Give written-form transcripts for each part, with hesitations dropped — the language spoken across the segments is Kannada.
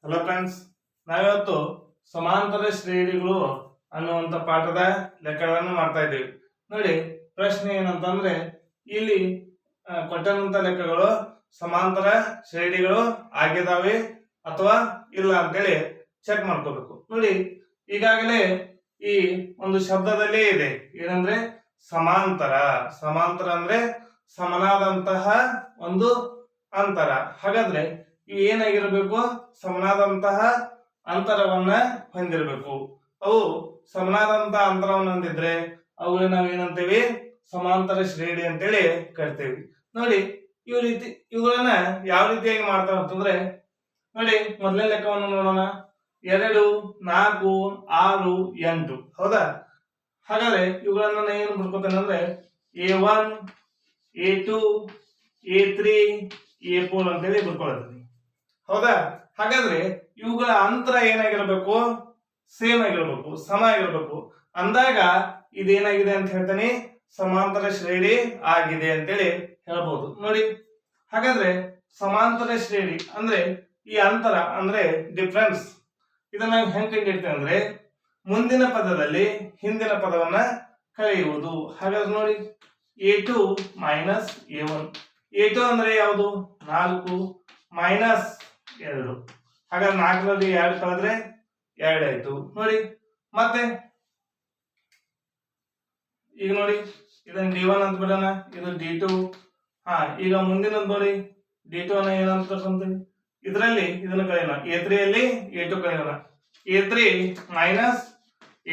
ಹಲೋ ಫ್ರೆಂಡ್ಸ್, ನಾವಿವತ್ತು ಸಮಾಂತರ ಶ್ರೇಣಿಗಳು ಅನ್ನುವಂಥ ಪಾಠದ ಲೆಕ್ಕಗಳನ್ನು ಮಾಡ್ತಾ ಇದ್ದೀವಿ. ನೋಡಿ, ಪ್ರಶ್ನೆ ಏನಂತಂದ್ರೆ ಇಲ್ಲಿ ಕೊಟ್ಟಂತ ಲೆಕ್ಕಗಳು ಸಮಾಂತರ ಶ್ರೇಣಿಗಳು ಆಗಿದಾವೆ ಅಥವಾ ಇಲ್ಲ ಅಂತೇಳಿ ಚೆಕ್ ಮಾಡ್ಕೋಬೇಕು. ನೋಡಿ, ಈಗಾಗಲೇ ಈ ಒಂದು ಶಬ್ದದಲ್ಲೇ ಇದೆ, ಏನಂದ್ರೆ ಸಮಾಂತರ. ಸಮಾಂತರ ಅಂದ್ರೆ ಸಮನಾದಂತಹ ಒಂದು ಅಂತರ. ಹಾಗಾದ್ರೆ ಇವು ಏನಾಗಿರ್ಬೇಕು? ಸಮನಾದಂತಹ ಅಂತರವನ್ನ ಹೊಂದಿರಬೇಕು. ಅವು ಸಮನಾದಂತಹ ಅಂತರವನ್ನು ಹೊಂದಿದ್ರೆ ಅವುಗಳನ್ನ ನಾವು ಏನಂತೀವಿ? ಸಮಾಂತರ ಶ್ರೇಣಿ ಅಂತೇಳಿ ಕರಿತೀವಿ. ನೋಡಿ, ಇವುಗಳನ್ನ ಯಾವ ರೀತಿಯಾಗಿ ಮಾಡ್ತಾವ ಅಂತಂದ್ರೆ, ನೋಡಿ, ಮೊದಲನೇ ಲೆಕ್ಕವನ್ನು ನೋಡೋಣ. 2, 4, 6, 8. ಹೌದಾ? ಹಾಗಾದ್ರೆ ಇವುಗಳನ್ನ ನಾನು ಏನು ಬರ್ಕೋತೇನೆ ಅಂದ್ರೆ A1, A2, A3, A4 ಅಂತೇಳಿ ಬರ್ಕೊಳ್ತೀನಿ. ಹೌದಾ? ಹಾಗಾದ್ರೆ ಇವುಗಳ ಅಂತರ ಏನಾಗಿರ್ಬೇಕು? ಸೇಮ್ ಆಗಿರ್ಬೇಕು, ಸಮ ಆಗಿರ್ಬೇಕು. ಅಂದಾಗ ಇದೇನಾಗಿದೆ ಅಂತ ಹೇಳ್ತಾನೆ, ಸಮಾಂತರ ಶ್ರೇಣಿ ಆಗಿದೆ ಅಂತೇಳಿ ಹೇಳ್ಬೋದು. ನೋಡಿ, ಹಾಗಾದ್ರೆ ಸಮಾಂತರ ಶ್ರೇಣಿ ಅಂದ್ರೆ ಈ ಅಂತರ ಅಂದ್ರೆ ಡಿಫರೆನ್ಸ್. ಇದನ್ನ ನಾವು ಹೆಂಗ್ ಕಂಡಿಡ್ತೇವೆ ಅಂದ್ರೆ ಮುಂದಿನ ಪದದಲ್ಲಿ ಹಿಂದಿನ ಪದವನ್ನ ಕಳೆಯುವುದು. ಹಾಗಾದ್ರೆ ನೋಡಿ, A2 ಮೈನಸ್ A1. A2 ಅಂದ್ರೆ ಯಾವುದು? 4 ಮೈನಸ್ 2. ಹಾಗಾದ್ರೆ 4ರಲ್ಲಿ 2 ಕಳೆದ್ರೆ 2 ಆಯ್ತು. ನೋಡಿ, ಮತ್ತೆ ಈಗ ನೋಡಿ, ಇದನ್ನ D1 ಅಂತ ಬಿಡೋಣ, ಇದು D2. ಈಗ ಮುಂದಿನದು ನೋಡಿ, D2 ಅನ್ನ ಏನಂತ ತಗೊಂತೀವಿ? ಇದರಲ್ಲಿ ಇದನ್ನ ಕಳೆಯೋಣ, A3 ಅಲ್ಲಿ A2 ಕಳೆಯೋಣ. A3 minus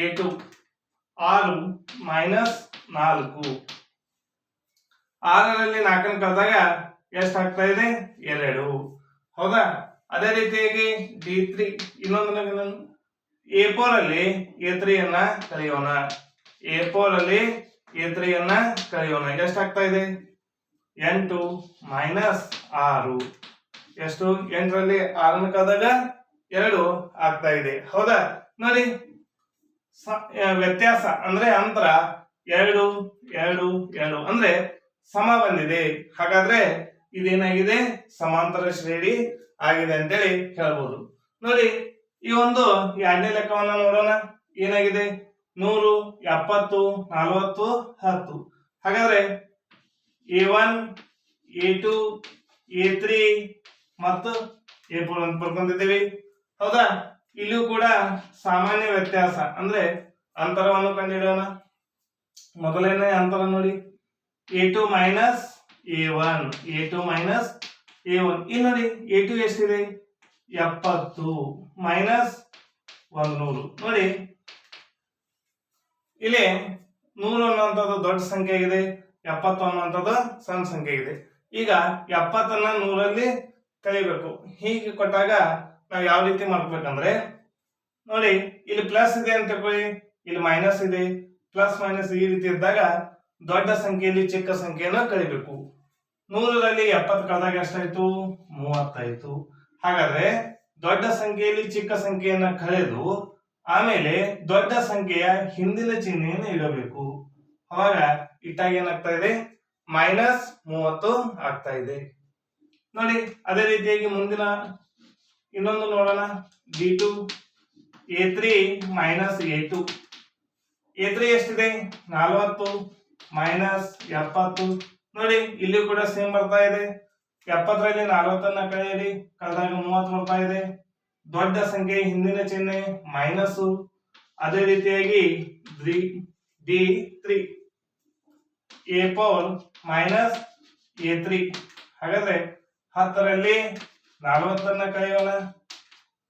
A2, 6 minus 4. 6ರಲ್ಲಿ 4 ಕಳೆದಾಗ ಎಷ್ಟು ಆಗ್ತಾ ಇದೆ? 2. ಹೌದಾ? ಅದೇ ರೀತಿಯಾಗಿ D3 ಇನ್ನೊಂದು A4 ಅಲ್ಲಿ A3 ಅನ್ನ ಕಳೆಯೋಣ. A4 ಅಲ್ಲಿ A3 ಅನ್ನ ಕಳೆಯೋಣ. ಎಷ್ಟು ಆಗ್ತಾ ಇದೆ? 8 ಮೈನಸ್ 6. ಎಷ್ಟು? 8ರಲ್ಲಿ 6 ಕಳೆದಾಗ 2 ಆಗ್ತಾ ಇದೆ. ಹೌದಾ? ನೋಡಿ, ವ್ಯತ್ಯಾಸ ಅಂದ್ರೆ ಅಂತರ 2, 2, 2 ಅಂದ್ರೆ ಸಮ ಬಂದಿದೆ. ಹಾಗಾದ್ರೆ ಇದೇನಾಗಿದೆ? ಸಮಾಂತರ ಶ್ರೇಣಿ ಆಗಿದೆ ಅಂತೇಳಿ ಹೇಳ್ಬೋದು. ನೋಡಿ, ಈ ಒಂದು ಎರಡನೇ ಲೆಕ್ಕವನ್ನ ನೋಡೋಣ. ಏನಾಗಿದೆ? 100, 70, 40, 10. ಹಾಗಾದ್ರೆ A1, A2, A3 ಮತ್ತು A4 ಅಂತ ಬರ್ಕೊಂಡಿದ್ದೀವಿ. ಹೌದಾ? ಇಲ್ಲೂ ಕೂಡ ಸಾಮಾನ್ಯ ವ್ಯತ್ಯಾಸ ಅಂದ್ರೆ ಅಂತರವನ್ನು ಕಂಡುಹಿಡಿಯೋಣ. ಮೊದಲನೇ ಅಂತರ ನೋಡಿ, A2 minus A1. A2 minus A1. ಇಲ್ಲಿ ನೋಡಿ, A2 ಎಷ್ಟಿದೆ? 70 ಮೈನಸ್ 100. ನೋಡಿ, ಇಲ್ಲಿ 100 ಅನ್ನುವಂಥದ್ದು ದೊಡ್ಡ ಸಂಖ್ಯೆ ಆಗಿದೆ, 70 ಅನ್ನುವಂಥದ್ದು ಸಣ್ಣ ಸಂಖ್ಯೆ ಇದೆ. ಈಗ 70ನ್ನ 100ರಲ್ಲಿ ಕಳಿಬೇಕು. ಹೀಗೆ ಕೊಟ್ಟಾಗ ನಾವು ಯಾವ ರೀತಿ ಮಾಡ್ಬೇಕಂದ್ರೆ, ನೋಡಿ, ಇಲ್ಲಿ ಪ್ಲಸ್ ಇದೆ ಅಂತ ತಿಳ್ಕೊಳ್ಳಿ, ಇಲ್ಲಿ ಮೈನಸ್ ಇದೆ. ಪ್ಲಸ್ ಮೈನಸ್ ಈ ರೀತಿ ಇದ್ದಾಗ ದೊಡ್ಡ ಸಂಖ್ಯೆಯಲ್ಲಿ ಚಿಕ್ಕ ಸಂಖ್ಯೆಯನ್ನು ಕಳಿಬೇಕು. 100ರಲ್ಲಿ 70 ಕಳೆದಾಗ ಎಷ್ಟಾಯ್ತು? 30 ಆಯ್ತು. ಹಾಗಾದ್ರೆ ದೊಡ್ಡ ಸಂಖ್ಯೆಯಲ್ಲಿ ಚಿಕ್ಕ ಸಂಖ್ಯೆಯನ್ನ ಕಳೆದು ಆಮೇಲೆ ದೊಡ್ಡ ಸಂಖ್ಯೆಯ ಹಿಂದಿನ ಚಿಹ್ನೆಯನ್ನು ಇಡಬೇಕು. ಅವಾಗ ಇಟ್ಟಾಗ ಏನಾಗ್ತಾ ಇದೆ? ಮೈನಸ್ 30 ಆಗ್ತಾ ಇದೆ. ನೋಡಿ, ಅದೇ ರೀತಿಯಾಗಿ ಮುಂದಿನ ಇನ್ನೊಂದು ನೋಡೋಣ. D2, A3 minus A2. A3 ಎಷ್ಟಿದೆ? 40 ಮೈನಸ್ 70. ನೋಡಿ, ಇಲ್ಲಿ ಕೂಡ ಸೇಮ್ ಬರ್ತಾ ಇದೆ. 70ರಲ್ಲಿ 40ನ್ನ ಕಳೆಯಿರಿ, ಕಳೆದಾಗ 30 ಬರ್ತಾ ಇದೆ. ದೊಡ್ಡ ಸಂಖ್ಯೆ ಹಿಂದಿನ ಚಿಹ್ನೆ ಮೈನಸ್. ಅದೇ ರೀತಿಯಾಗಿ D3 A4 ಮೈನಸ್ A3. ಹಾಗಾದ್ರೆ 10ರಲ್ಲಿ 40ನ್ನ ಕಳೆಯೋಣ.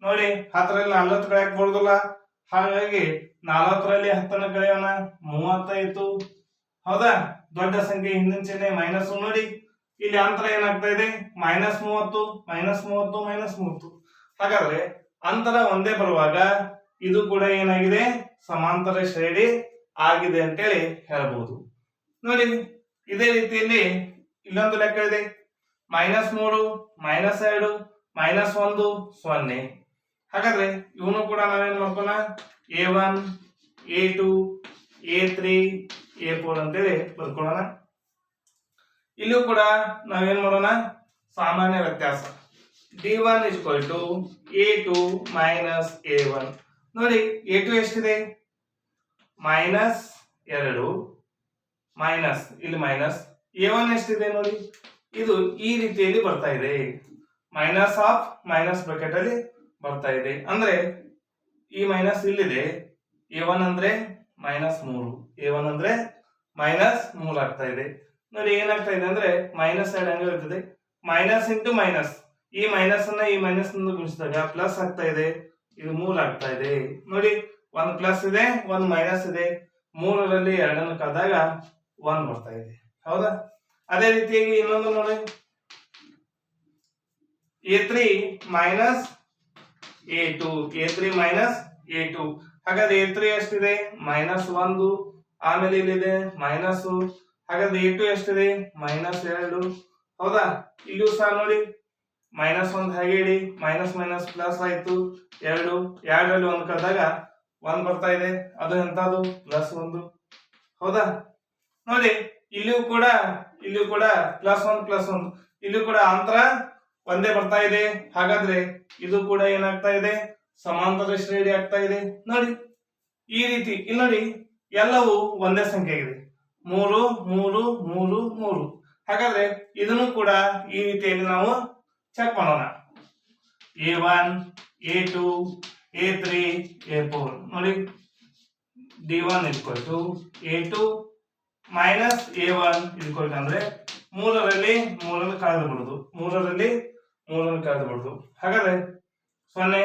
ನೋಡಿ, 10ರಲ್ಲಿ 40 ಕಳೆಯಕ್ ಬರುದಿಲ್ಲ. ಹಾಗಾಗಿ 40ರಲ್ಲಿ 10ನ್ನ ಕಳೆಯೋಣ, 30 ಆಯ್ತು. ಹೌದಾ? ದೊಡ್ಡ ಸಂಖ್ಯೆ ಹಿಂದಿನ ಚಿಹ್ನೆ ಮೈನಸ್. ನೋಡಿ, ಇಲ್ಲಿ ಅಂತರ ಏನಾಗ್ತಾ ಇದೆ? Minus 30 minus 30 minus 30. ಹಾಗಾದ್ರೆ ಅಂತರ ಒಂದೇ ಬರುವಾಗ ಇದು ಕೂಡ ಏನಾಗಿದೆ? ಸಮಾಂತರ ಶ್ರೇಣಿ ಆಗಿದೆ ಅಂತೇಳಿ ಹೇಳ್ಬೋದು. ನೋಡಿ, ಇದೇ ರೀತಿಯಲ್ಲಿ ಇಲ್ಲೊಂದು ಲೆಕ್ಕ ಇದೆ. -3 -2 -1 0. ಹಾಗಾದ್ರೆ ಇವನು ಕೂಡ ನಾವೇನ್ ಮಾಡ್ಕೋಣ? A1 A2 A3 A4 ಅಂತೇಳಿ ಬರ್ಕೊಳ್ಳೋಣ. ಇಲ್ಲೂ ಕೂಡ ನಾವೇನ್ ಮಾಡೋಣ? ಸಾಮಾನ್ಯ ವ್ಯತ್ಯಾಸ. d1 equal to a2 minus a1. ನೋಡಿ a2 ಎಷ್ಟಿದೆ -2 ಮೈನಸ್ ಇಲ್ಲಿ ಮೈನಸ್ a1 ಎಷ್ಟಿದೆ ನೋಡಿ ಇದು ಈ ರೀತಿಯಲ್ಲಿ ಬರ್ತಾ ಇದೆ ಮೈನಸ್ ಆಫ್ ಮೈನಸ್ ಬ್ರಾಕೆಟ್ ಅಲ್ಲಿ ಬರ್ತಾ ಇದೆ ಅಂದ್ರೆ ಈ ಮೈನಸ್ ಇಲ್ಲಿದೆ a1 ಅಂದ್ರೆ -3 a1 ಅಂದ್ರೆ -3 ಆಗ್ತಾ ಇದೆ ನೋಡಿ ಏನಾಗ್ತಾ ಇದೆ ಅಂದ್ರೆ ಮೈನಸ್ ಸೈಡ್ ಹಂಗೆ ಇರ್ತದೆ ಮೈನಸ್ ಇಂಟು ಮೈನಸ್ ಈ ಮೈನಸ್ ಅನ್ನ ಈ ಮೈನಸ್ ನಿಂದ ಗುಣಿಸಿದಾಗ ಪ್ಲಸ್ ಆಗ್ತಾ ಇದೆ ಇದು 3 ಆಗ್ತಾ ಇದೆ ನೋಡಿ ಒಂದು ಪ್ಲಸ್ ಇದೆ ಒಂದು ಮೈನಸ್ ಇದೆ 3ರಲ್ಲಿ 2 ಕಳೆದಾಗ 1 ಬರ್ತಾ ಇದೆ ಹೌದಾ ಅದೇ ರೀತಿಯಾಗಿ ಇನ್ನೊಂದು ನೋಡಿ a3 ಮೈನಸ್ a2 ಹಾಗಾದ್ರೆ a3 ಎಷ್ಟಿದೆ -1 ಆಮೇಲೆ ಇಲ್ಲಿದೆ ಮೈನಸ್ ಹಾಗಾದ್ರೆ a2 ಎಷ್ಟಿದೆ -2 ಹೌದಾ ಇಲ್ಲೂ ಸಹ ನೋಡಿ -1 ಹಾಗೆ ಇಡಿ ಮೈನಸ್ ಮೈನಸ್ ಪ್ಲಸ್ ಆಯ್ತು 2ರಲ್ಲಿ 1 ಕಳೆದಾಗ 1 ಬರ್ತಾ ಇದೆ ಅದು ಎಂತದು +1 ಹೌದಾ ನೋಡಿ ಇಲ್ಲಿಯೂ ಕೂಡ +1 ಇಲ್ಲಿಯೂ ಕೂಡ ಅಂತರ ಒಂದೇ ಬರ್ತಾ ಇದೆ ಹಾಗಾದ್ರೆ ಇದು ಕೂಡ ಏನಾಗ್ತಾ ಇದೆ ಸಮಾಂತರ ಶ್ರೇಣಿ ಆಗ್ತಾ ಇದೆ ನೋಡಿ ಈ ರೀತಿ ಇಲ್ಲಿ ನೋಡಿ ಎಲ್ಲವೂ ಒಂದೇ ಸಂಖ್ಯೆ ಇದೆ 3 3 3 3 ಹಾಗಾದ್ರೆ ಇದನ್ನು ಕೂಡ ಈ ರೀತಿಯಲ್ಲಿ ನಾವು ಚೆಕ್ ಮಾಡೋಣ a1 a2 a3 a4 ನೋಡಿ d1 equal to a2 minus a1 equal to ಅಂದ್ರೆ 3ರಲ್ಲಿ 3 ಕಳೆದು ಬಿಡುದು ಹಾಗಾದ್ರೆ 0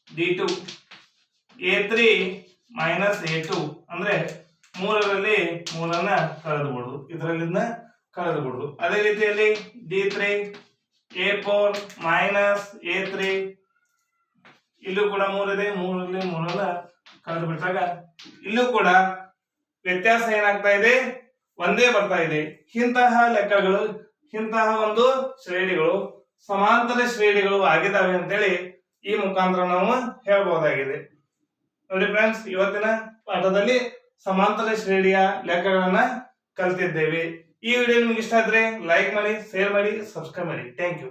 d2 a3 ಮೈನಸ್ a2 ಅಂದ್ರೆ 3ರಲ್ಲಿ 3 ಕಳೆದು ಬಿಡುದು ಇದರಲ್ಲಿಂದ ಕಳೆದು ಬಿಡುದು ಅದೇ ರೀತಿಯಲ್ಲಿ d3 a4 ಮೈನಸ್ a3 ಇಲ್ಲೂ ಕೂಡ 3 ಇದೆ 3ರಲ್ಲಿ 3 ಕಳೆದು ಬಿಟ್ಟಾಗ ಇಲ್ಲೂ ಕೂಡ ವ್ಯತ್ಯಾಸ ಏನಾಗ್ತಾ ಇದೆ ಒಂದೇ ಬರ್ತಾ ಇದೆ ಇಂತಹ ಒಂದು ಶ್ರೇಣಿಗಳು ಸಮಾಂತರ ಶ್ರೇಣಿಗಳು ಆಗಿದ್ದಾವೆ ಅಂತೇಳಿ ಈ ಮುಖಾಂತರ ನಾವು ಹೇಳಬಹುದಾಗಿದೆ ನೋಡಿ ಫ್ರೆಂಡ್ಸ್ ಇವತ್ತಿನ ಪಾಠದಲ್ಲಿ ಸಮಾಂತರ ಶ್ರೇಣಿಯ ಲೆಕ್ಕಗಳನ್ನ ಕಲಿತಿದ್ದೇವೆ ಈ ವಿಡಿಯೋ ನಿಮಗೆ ಇಷ್ಟ ಆದ್ರೆ ಲೈಕ್ ಮಾಡಿ ಶೇರ್ ಮಾಡಿ ಸಬ್ಸ್ಕ್ರೈಬ್ ಮಾಡಿ ಥ್ಯಾಂಕ್ ಯು